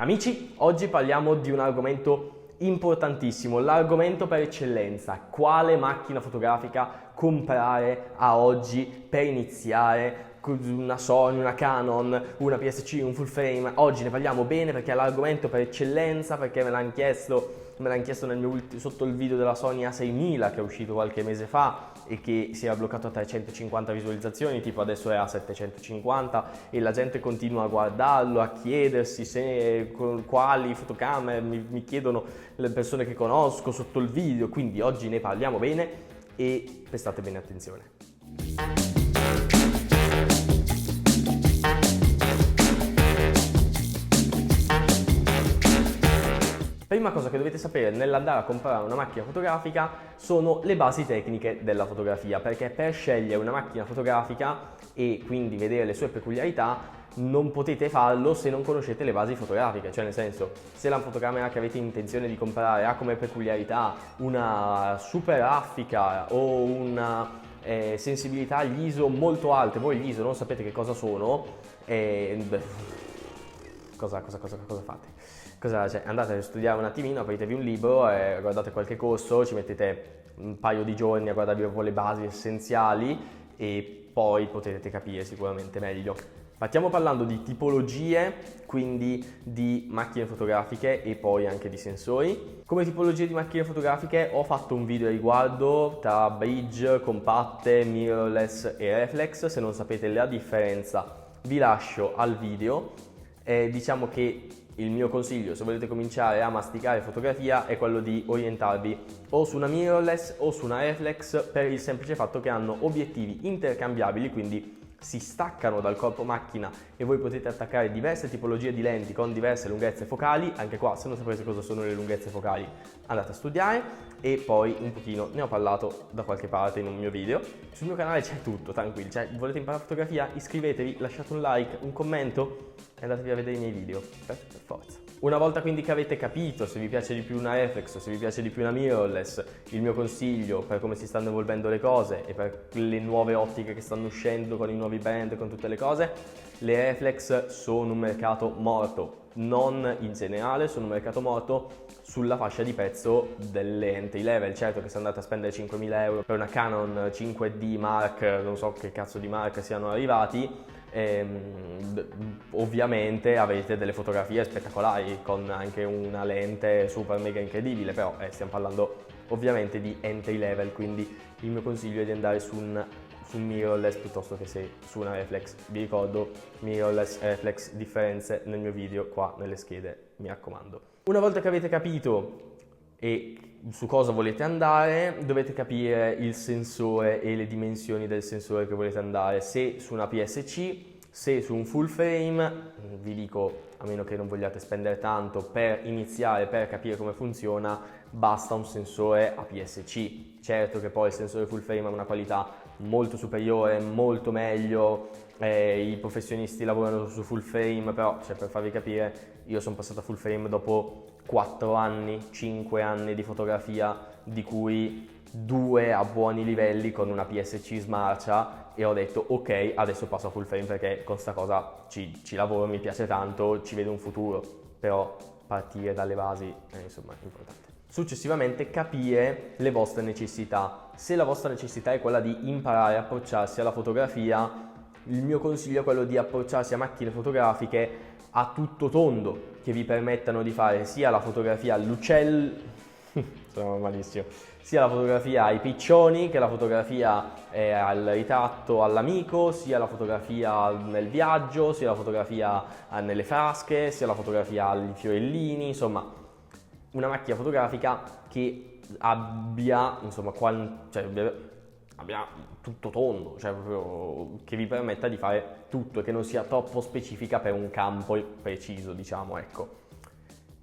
Amici, oggi parliamo di un argomento importantissimo, l'argomento per eccellenza: quale macchina fotografica comprare a oggi per iniziare. Una Sony, una Canon, una PSC, un full frame. Oggi ne parliamo bene perché è l'argomento per eccellenza, perché me l'hanno chiesto sotto il video della Sony A6000 che è uscito qualche mese fa e che si era bloccato a 350 visualizzazioni, tipo adesso è a 750, e la gente continua a guardarlo, a chiedersi quali fotocamere, mi chiedono le persone che conosco sotto il video. Quindi oggi ne parliamo bene e prestate bene attenzione. Prima cosa che dovete sapere nell'andare a comprare una macchina fotografica sono le basi tecniche della fotografia, perché per scegliere una macchina fotografica e quindi vedere le sue peculiarità non potete farlo se non conoscete le basi fotografiche. Cioè, nel senso, se la fotocamera che avete intenzione di comprare ha come peculiarità una super raffica o una sensibilità agli ISO molto alte, voi gli ISO non sapete che cosa sono, cosa fate? Andate a studiare un attimino, apritevi un libro, guardate qualche corso, ci mettete un paio di giorni a guardarvi un po' le basi essenziali e poi potete capire sicuramente meglio. Partiamo parlando di tipologie, quindi di macchine fotografiche e poi anche di sensori. Come tipologie di macchine fotografiche ho fatto un video a riguardo tra bridge, compatte, mirrorless e reflex. Se non sapete la differenza vi lascio al video. Diciamo che il mio consiglio, se volete cominciare a masticare fotografia, è quello di orientarvi o su una mirrorless o su una reflex, per il semplice fatto che hanno obiettivi intercambiabili, quindi si staccano dal corpo macchina e voi potete attaccare diverse tipologie di lenti con diverse lunghezze focali. Anche qua, se non sapete cosa sono le lunghezze focali, andate a studiare. E poi un pochino ne ho parlato da qualche parte in un mio video. Sul mio canale c'è tutto, tranquilli. Cioè, volete imparare fotografia? Iscrivetevi, lasciate un like, un commento e andatevi a vedere i miei video, per forza. Una volta quindi che avete capito se vi piace di più una reflex o se vi piace di più una mirrorless, il mio consiglio per come si stanno evolvendo le cose e per le nuove ottiche che stanno uscendo con i nuovi brand e con tutte le cose, le reflex sono un mercato morto. Non in generale, sono un mercato morto sulla fascia di prezzo delle entry level. Certo che se andate a spendere 5.000 euro per una Canon 5D Mark, non so che cazzo di marca siano arrivati, ovviamente avete delle fotografie spettacolari con anche una lente super mega incredibile, però stiamo parlando ovviamente di entry level, quindi il mio consiglio è di andare su un mirrorless piuttosto che su una reflex. Vi ricordo, mirrorless, reflex, differenze nel mio video qua nelle schede, mi raccomando. Una volta che avete capito e su cosa volete andare, dovete capire il sensore e le dimensioni del sensore che volete andare. Se su una PSC, se su un full frame, vi dico, a meno che non vogliate spendere tanto, per iniziare, per capire come funziona, basta un sensore APS-C. Certo che poi il sensore full frame ha una qualità molto superiore, molto meglio, i professionisti lavorano su full frame, però per farvi capire, io sono passato a full frame dopo 4 anni, 5 anni di fotografia, di cui 2 a buoni livelli con una PSC smarcia, e ho detto ok, adesso passo a full frame perché con sta cosa ci lavoro, mi piace tanto, ci vedo un futuro, però partire dalle basi insomma è importante. Successivamente capire le vostre necessità. Se la vostra necessità è quella di imparare a approcciarsi alla fotografia, il mio consiglio è quello di approcciarsi a macchine fotografiche a tutto tondo, che vi permettano di fare sia la fotografia all'uccello, sono malissimo, sia la fotografia ai piccioni che la fotografia al ritratto all'amico, sia la fotografia nel viaggio, sia la fotografia nelle frasche, sia la fotografia ai fiorellini. Insomma, una macchina fotografica che abbia, insomma, abbia tutto tondo, cioè proprio che vi permetta di fare tutto e che non sia troppo specifica per un campo preciso, diciamo, ecco.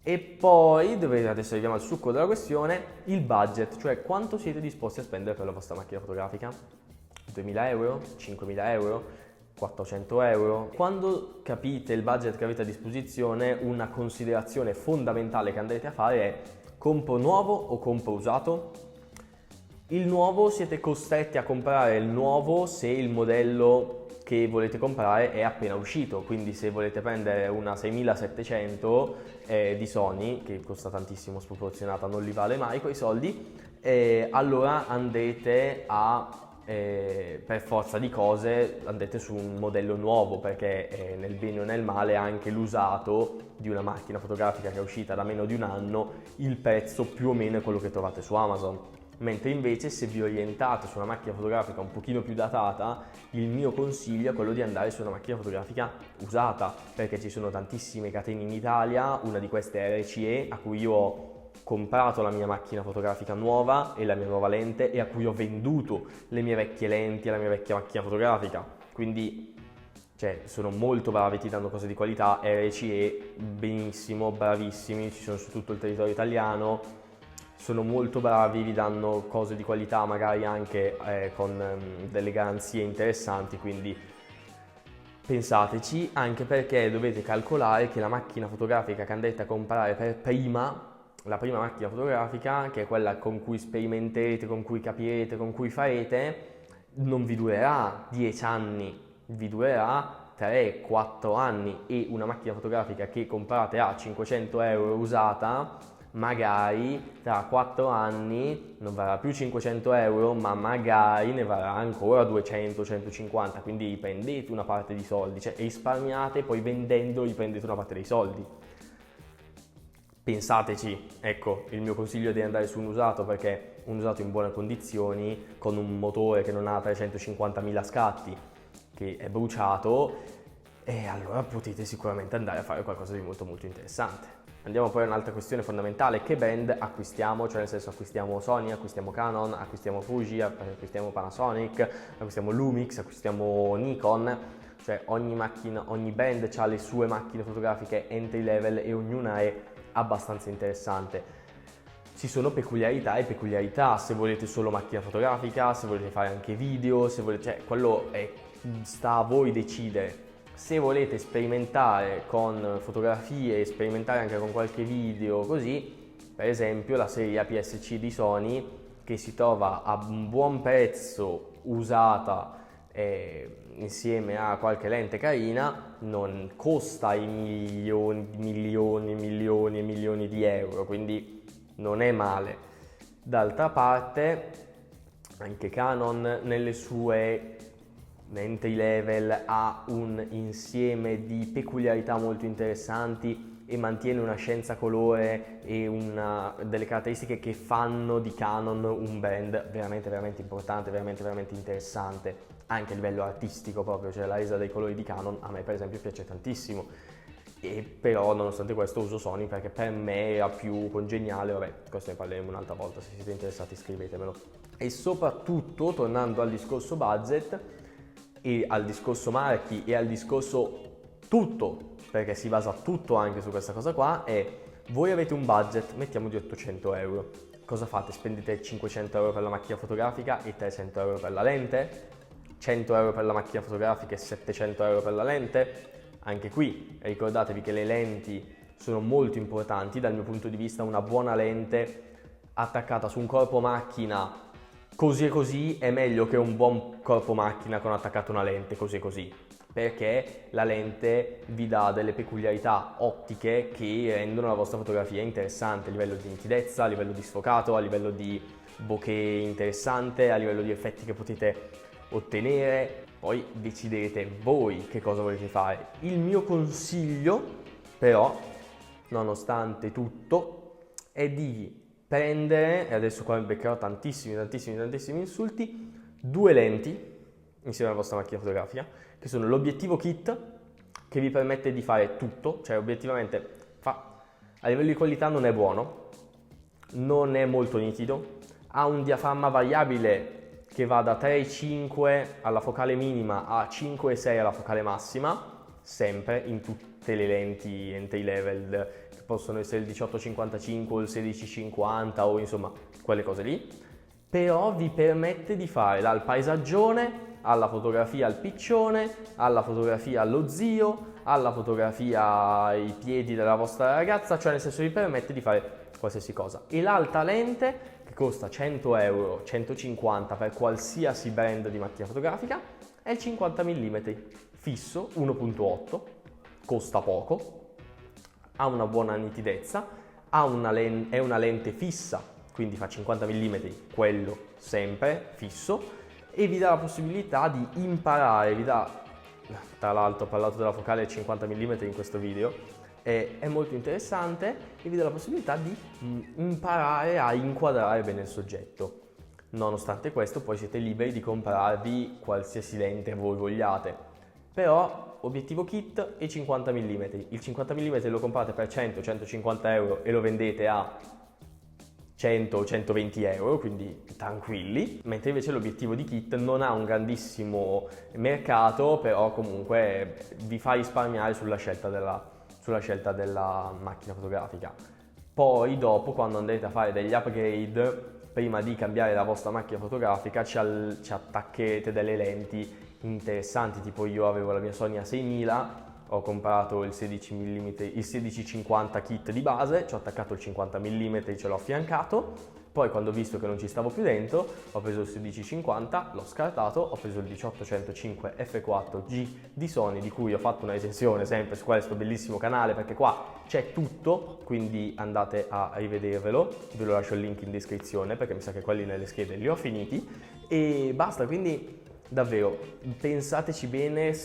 E poi, adesso arriviamo al succo della questione, il budget, cioè quanto siete disposti a spendere per la vostra macchina fotografica? 2.000 euro? 5.000 euro? 400 euro? Quando capite il budget che avete a disposizione, una considerazione fondamentale che andrete a fare è: compro nuovo o compro usato? Il nuovo siete costretti a comprare il nuovo se il modello che volete comprare è appena uscito, quindi se volete prendere una 6700 di Sony, che costa tantissimo, sproporzionata, non li vale mai quei soldi, allora andrete a per forza di cose andate su un modello nuovo, perché nel bene o nel male anche l'usato di una macchina fotografica che è uscita da meno di un anno, il prezzo più o meno è quello che trovate su Amazon. Mentre invece se vi orientate su una macchina fotografica un pochino più datata, il mio consiglio è quello di andare su una macchina fotografica usata, perché ci sono tantissime catene in Italia, una di queste è RCE, a cui io ho comprato la mia macchina fotografica nuova e la mia nuova lente, e a cui ho venduto le mie vecchie lenti e la mia vecchia macchina fotografica. Quindi sono molto bravi, ti danno cose di qualità. RCE benissimo, bravissimi, ci sono su tutto il territorio italiano, sono molto bravi, vi danno cose di qualità magari anche con delle garanzie interessanti, quindi pensateci, anche perché dovete calcolare che la macchina fotografica che andrete a comprare per prima, la prima macchina fotografica, che è quella con cui sperimenterete, con cui capirete, con cui farete, non vi durerà 10 anni, vi durerà 3-4 anni, e una macchina fotografica che comprate a 500 euro usata, magari tra 4 anni non varrà più 500 euro, ma magari ne varrà ancora 200-150, quindi prendete una parte di soldi, risparmiate, poi vendendo riprendete una parte dei soldi. Pensateci, ecco, il mio consiglio è di andare su un usato, perché un usato in buone condizioni, con un motore che non ha 350.000 scatti, che è bruciato, e allora potete sicuramente andare a fare qualcosa di molto molto interessante. Andiamo poi a un'altra questione fondamentale: che brand acquistiamo? Cioè nel senso, acquistiamo Sony, acquistiamo Canon, acquistiamo Fuji, acquistiamo Panasonic, acquistiamo Lumix, acquistiamo Nikon. Cioè ogni brand ha le sue macchine fotografiche entry level e ognuna è abbastanza interessante. Ci sono peculiarità e peculiarità, se volete solo macchina fotografica, se volete fare anche video, se volete, quello sta a voi decidere. Se volete sperimentare con fotografie, sperimentare anche con qualche video così, per esempio la serie APS-C di Sony, che si trova a un buon prezzo usata insieme a qualche lente carina, non costa i milioni di euro, quindi non è male. D'altra parte anche Canon nelle sue entry level ha un insieme di peculiarità molto interessanti e mantiene una scienza colore e delle caratteristiche che fanno di Canon un brand veramente veramente importante, veramente veramente interessante anche a livello artistico proprio, cioè la resa dei colori di Canon a me per esempio piace tantissimo, e però nonostante questo uso Sony perché per me era più congeniale. Vabbè, questo ne parleremo un'altra volta, se siete interessati scrivetemelo. E soprattutto, tornando al discorso budget e al discorso marchi e al discorso tutto, perché si basa tutto anche su questa cosa qua, è: voi avete un budget, mettiamo di 800 euro, cosa fate? Spendete 500 euro per la macchina fotografica e 300 euro per la lente? 100 euro per la macchina fotografica e 700 euro per la lente? Anche qui ricordatevi che le lenti sono molto importanti. Dal mio punto di vista una buona lente attaccata su un corpo macchina così e così è meglio che un buon corpo macchina con attaccato una lente così e così, perché la lente vi dà delle peculiarità ottiche che rendono la vostra fotografia interessante a livello di nitidezza, a livello di sfocato, a livello di bokeh interessante, a livello di effetti che potete ottenere. Poi deciderete voi che cosa volete fare. Il mio consiglio però, nonostante tutto, è di prendere, e adesso qua mi beccherò tantissimi insulti, 2 lenti insieme alla vostra macchina fotografica, che sono l'obiettivo kit, che vi permette di fare tutto, cioè obiettivamente a livello di qualità non è buono, non è molto nitido, ha un diaframma variabile che va da 3,5 alla focale minima a 5,6 alla focale massima, sempre in tutte le lenti entry level, che possono essere il 18-55 o il 16-50 o insomma quelle cose lì, però vi permette di fare dal paesaggione alla fotografia al piccione, alla fotografia allo zio, alla fotografia ai piedi della vostra ragazza, cioè nel senso vi permette di fare qualsiasi cosa. E l'alta lente, che costa 100 euro, 150 per qualsiasi brand di macchina fotografica, è il 50 mm fisso 1.8, costa poco, ha una buona nitidezza, è una lente fissa, quindi fa 50 mm, quello sempre fisso, e vi dà la possibilità di imparare, tra l'altro ho parlato della focale 50 mm in questo video, è molto interessante e vi dà la possibilità di imparare a inquadrare bene il soggetto. Nonostante questo poi siete liberi di comprarvi qualsiasi lente voi vogliate, però obiettivo kit e 50 mm. Il 50 mm lo comprate per 100-150 euro e lo vendete a 100 o 120 euro, quindi tranquilli, mentre invece l'obiettivo di kit non ha un grandissimo mercato, però comunque vi fa risparmiare sulla scelta della macchina fotografica. Poi dopo, quando andrete a fare degli upgrade, prima di cambiare la vostra macchina fotografica ci attaccherete delle lenti interessanti, tipo io avevo la mia Sony A6000, ho comprato il 16 mm, il 16-50 kit di base, ci ho attaccato il 50 mm, ce l'ho affiancato, poi quando ho visto che non ci stavo più dentro ho preso il 16-50, l'ho scartato, ho preso il 18-105 F4G di Sony, di cui ho fatto una recensione sempre su questo bellissimo canale, perché qua c'è tutto, quindi andate a rivedervelo, ve lo lascio il link in descrizione perché mi sa che quelli nelle schede li ho finiti e basta. Quindi davvero pensateci bene,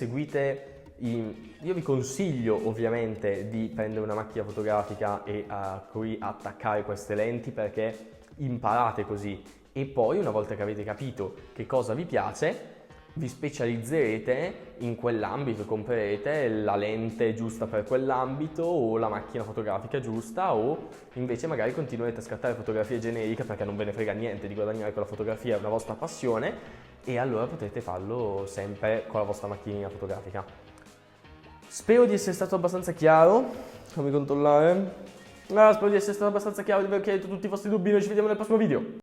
io vi consiglio ovviamente di prendere una macchina fotografica e a cui attaccare queste lenti, perché imparate così e poi una volta che avete capito che cosa vi piace vi specializzerete in quell'ambito, comprerete la lente giusta per quell'ambito o la macchina fotografica giusta, o invece magari continuerete a scattare fotografie generiche perché non ve ne frega niente di guadagnare con la fotografia, è una vostra passione e allora potrete farlo sempre con la vostra macchinina fotografica. Spero di essere stato abbastanza chiaro, fammi controllare. Spero di essere stato abbastanza chiaro, di aver chiarito tutti i vostri dubbi. Noi ci vediamo nel prossimo video.